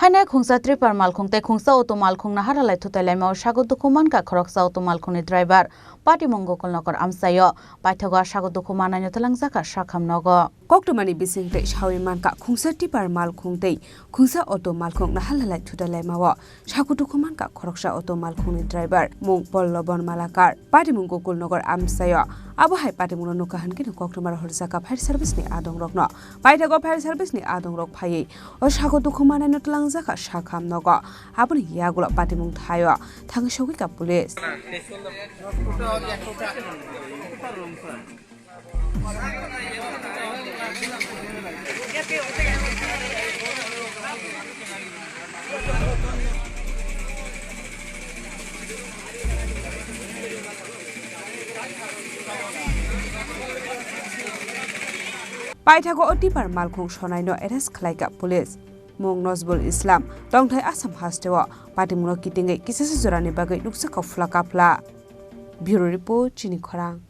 Haina Khungsa Tripura Malkhung te Khungsa auto Malkhung Naharlalai Thuthailaimao Sago Dukhumankha Khoroksa auto Malkhungni driver Pati Mongokol Nokor Amsayo Paithago Sago Dukhumana Nyotalangjaka Shakham Nogo Koktumani bising te shawi manka Khungsa Tripura Malkhung te Khungsa auto Malkhung Naharlalai Thuthailaimao Sago Dukhumankha Khoroksa auto Malkhungni driver Mong Pollobon Malakar Pati Mongokol Nokor Amsayo Abo hai Pati Mongno Nukahan kini Koktumar Horsaka fire service ni adong rokno Paithago fire service ni adong rok phai o Sago Dukhumana Nyotalangjaka Shakham Nogo Abuni Yagula Pati Mong Thayo Thang Shogi ka police Paithago Tripura Malkhung Sonaino arrest khlaika police Mong Nozbul Islam Tongthai Assam Hastewa Patimungno kitingai kisasa jorani bagai nuksa kafla kapla Bureau Report Chini Khorang